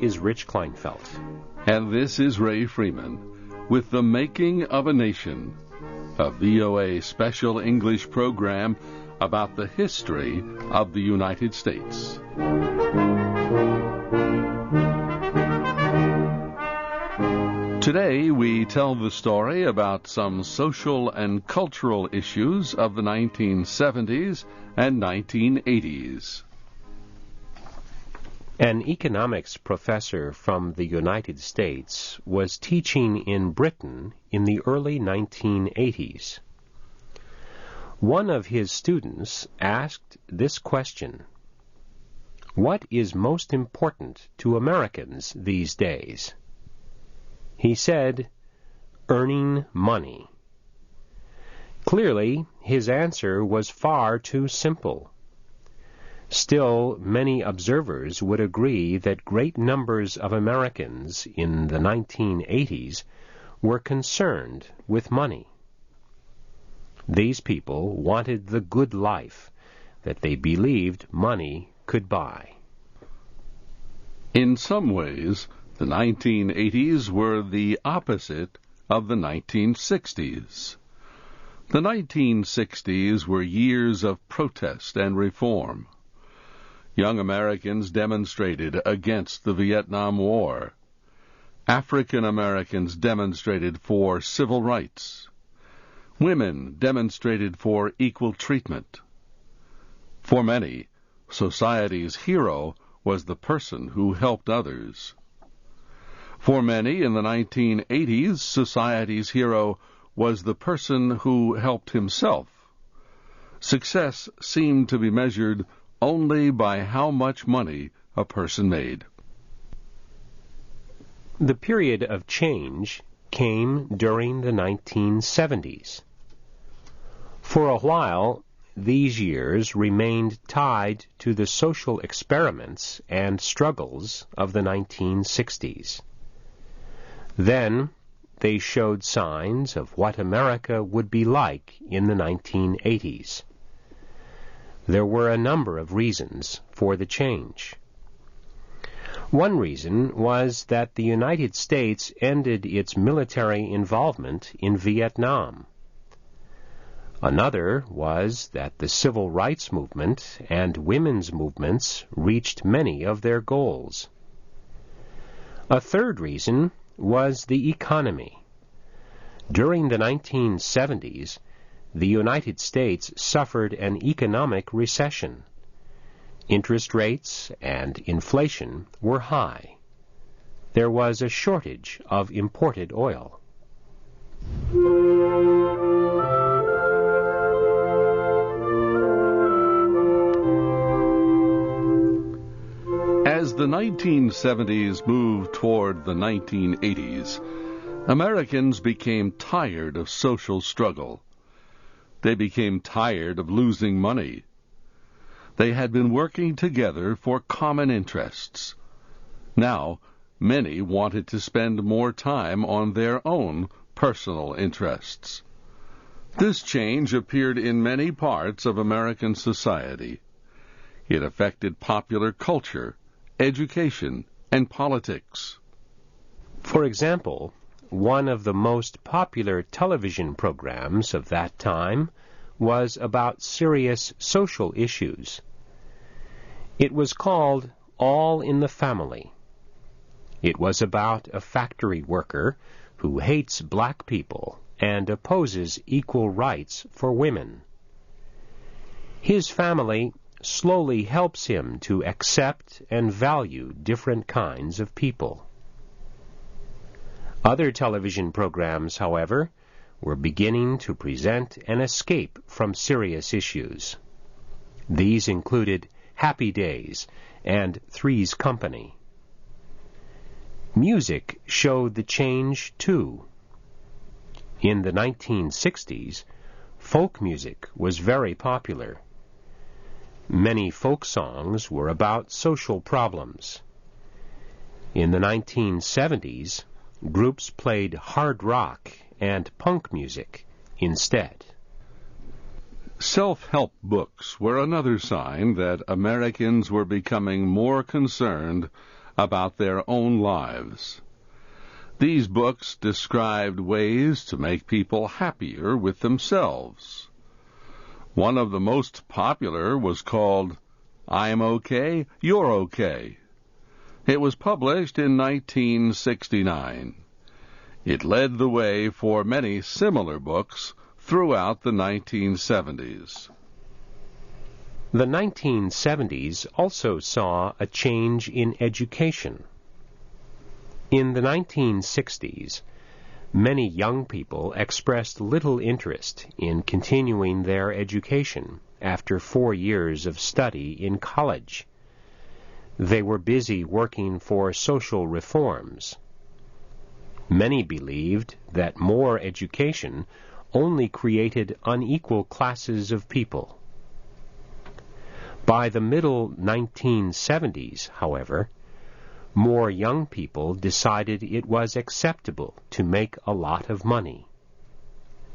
is Rich Kleinfeld. And this is Ray Freeman with The Making of a Nation, a VOA special English program about the history of the United States. Today we tell the story about some social and cultural issues of the 1970s and 1980s. An economics professor from the United States was teaching in Britain in the early 1980s. One of his students asked this question: "What is most important to Americans these days?" He said, "Earning money." Clearly, his answer was far too simple. Still, many observers would agree that great numbers of Americans in the 1980s were concerned with money. These people wanted the good life that they believed money could buy. In some ways, the 1980s were the opposite of the 1960s. The 1960s were years of protest and reform. Young Americans demonstrated against the Vietnam War. African Americans demonstrated for civil rights. Women demonstrated for equal treatment. For many, society's hero was the person who helped others. For many in the 1980s, society's hero was the person who helped himself. Success seemed to be measured only by how much money a person made. The period of change came during the 1970s. For a while, these years remained tied to the social experiments and struggles of the 1960s. Then, they showed signs of what America would be like in the 1980s. There were a number of reasons for the change. One reason was that the United States ended its military involvement in Vietnam. Another was that the civil rights movement and women's movements reached many of their goals. A third reason was the economy. During the 1970s, the United States suffered an economic recession. Interest rates and inflation were high. There was a shortage of imported oil. As the 1970s moved toward the 1980s, Americans became tired of social struggle. They became tired of losing money. They had been working together for common interests. Now, many wanted to spend more time on their own personal interests. This change appeared in many parts of American society. It affected popular culture, education, and politics. For example, one of the most popular television programs of that time was about serious social issues. It was called All in the Family. It was about a factory worker who hates black people and opposes equal rights for women. His family slowly helps him to accept and value different kinds of people. Other television programs, however, were beginning to present an escape from serious issues. These included Happy Days and Three's Company. Music showed the change, too. In the 1960s, folk music was very popular. Many folk songs were about social problems. In the 1970s, groups played hard rock and punk music instead. Self-help books were another sign that Americans were becoming more concerned about their own lives. These books described ways to make people happier with themselves. One of the most popular was called I'm Okay, You're Okay. It was published in 1969. It led the way for many similar books throughout the 1970s. The 1970s also saw a change in education. In the 1960s, many young people expressed little interest in continuing their education after 4 years of study in college. They were busy working for social reforms. Many believed that more education only created unequal classes of people. By the middle 1970s, however, more young people decided it was acceptable to make a lot of money.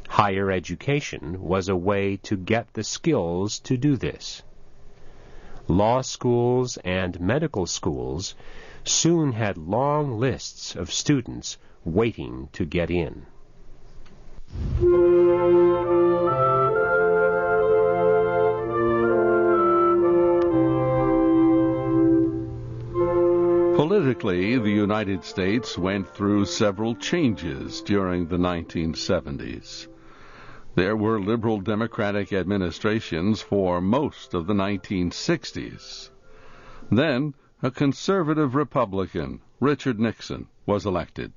Higher education was a way to get the skills to do this. Law schools and medical schools soon had long lists of students waiting to get in. Politically, the United States went through several changes during the 1970s. There were liberal Democratic administrations for most of the 1960s. Then, a conservative Republican, Richard Nixon, was elected.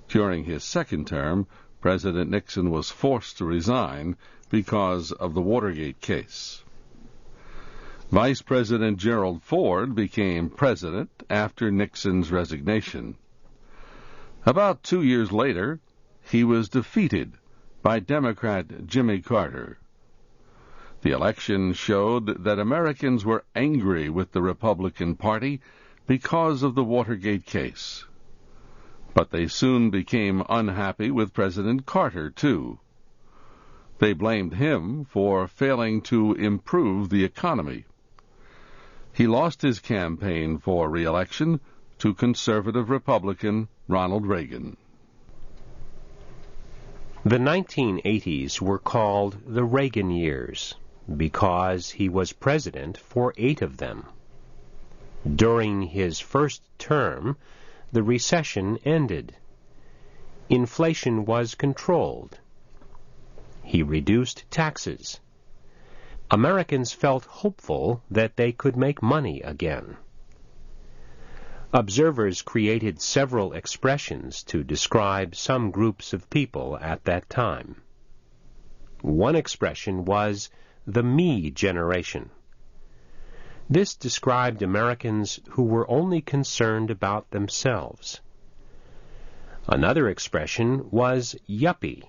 During his second term, President Nixon was forced to resign because of the Watergate case. Vice President Gerald Ford became president after Nixon's resignation. About 2 years later, he was defeated by Democrat Jimmy Carter. The election showed that Americans were angry with the Republican Party because of the Watergate case. But they soon became unhappy with President Carter, too. They blamed him for failing to improve the economy. He lost his campaign for re-election to conservative Republican Ronald Reagan. The 1980s were called the Reagan years because he was president for 8 of them. During his first term, the recession ended. Inflation was controlled. He reduced taxes. Americans felt hopeful that they could make money again. Observers created several expressions to describe some groups of people at that time. One expression was the me generation. This described Americans who were only concerned about themselves. Another expression was yuppie.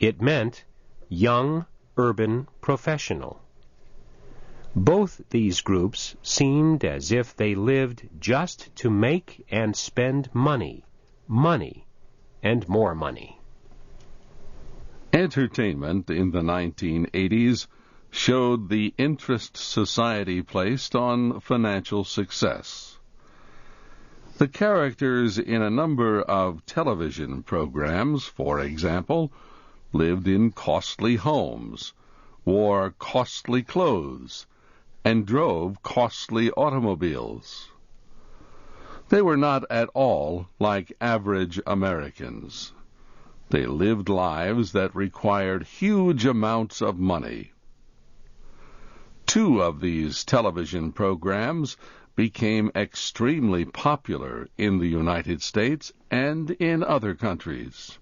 It meant young, urban professional. Both these groups seemed as if they lived just to make and spend money, and more money. Entertainment in the 1980s showed the interest society placed on financial success. The characters in a number of television programs, for example, lived in costly homes, wore costly clothes, and drove costly automobiles. They were not at all like average Americans. They lived lives that required huge amounts of money. 2 of these television programs became extremely popular in the United States and in other countries.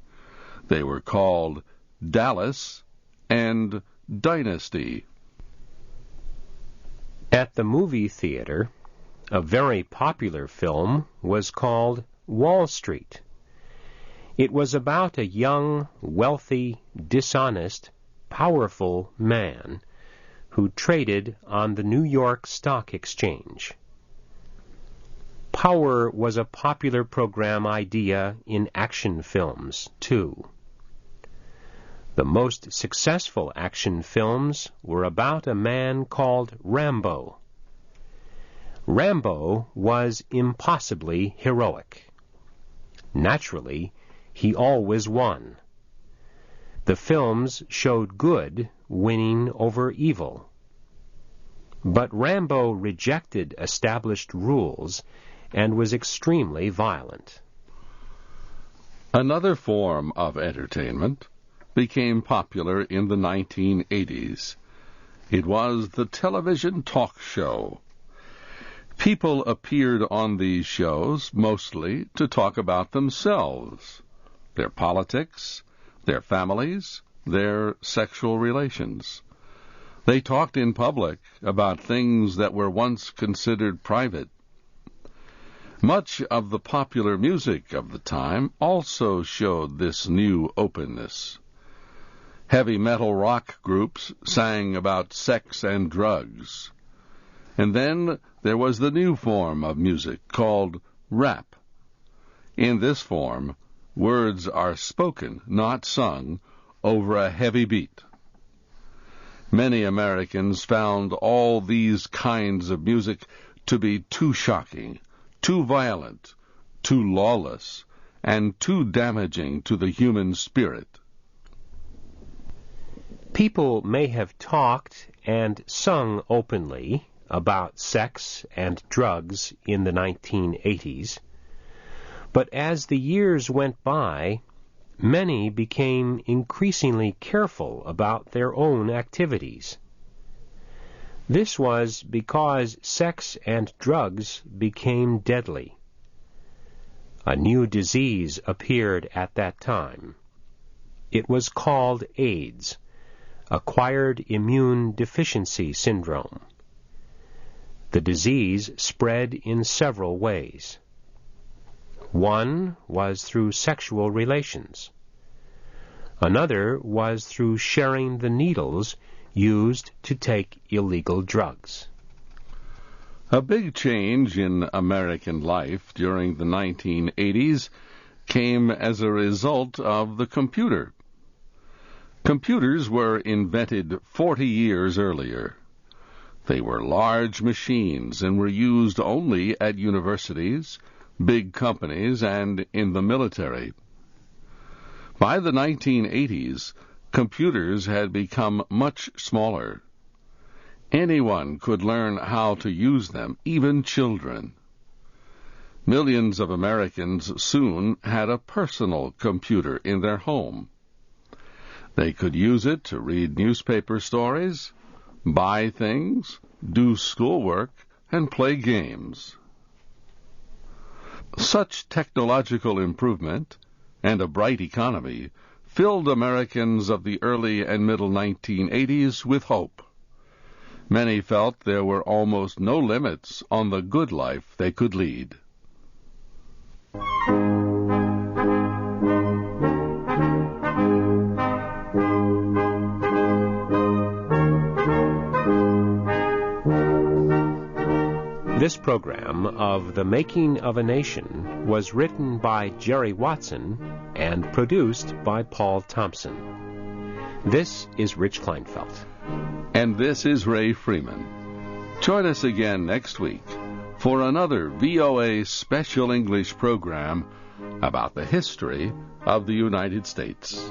They were called Dallas and Dynasty. At the movie theater, a very popular film was called Wall Street. It was about a young, wealthy, dishonest, powerful man who traded on the New York Stock Exchange. Power was a popular program idea in action films, too. The most successful action films were about a man called Rambo. Rambo was impossibly heroic. Naturally, he always won. The films showed good winning over evil. But Rambo rejected established rules and was extremely violent. Another form of entertainment became popular in the 1980s. It was the television talk show. People appeared on these shows mostly to talk about themselves, their politics, their families, their sexual relations. They talked in public about things that were once considered private. Much of the popular music of the time also showed this new openness. Heavy metal rock groups sang about sex and drugs. And then there was the new form of music called rap. In this form, words are spoken, not sung, over a heavy beat. Many Americans found all these kinds of music to be too shocking, too violent, too lawless, and too damaging to the human spirit. People may have talked and sung openly about sex and drugs in the 1980s, but as the years went by, many became increasingly careful about their own activities. This was because sex and drugs became deadly. A new disease appeared at that time. It was called AIDS, acquired immune deficiency syndrome. The disease spread in several ways. One was through sexual relations. Another was through sharing the needles used to take illegal drugs. A big change in American life during the 1980s came as a result of the computer. Computers were invented 40 years earlier. They were large machines and were used only at universities, big companies, and in the military. By the 1980s, computers had become much smaller. Anyone could learn how to use them, even children. Millions of Americans soon had a personal computer in their home. They could use it to read newspaper stories, buy things, do schoolwork, and play games. Such technological improvement and a bright economy filled Americans of the early and middle 1980s with hope. Many felt there were almost no limits on the good life they could lead. This program of The Making of a Nation was written by Jerry Watson and produced by Paul Thompson. This is Rich Kleinfeld. And this is Ray Freeman. Join us again next week for another VOA Special English program about the history of the United States.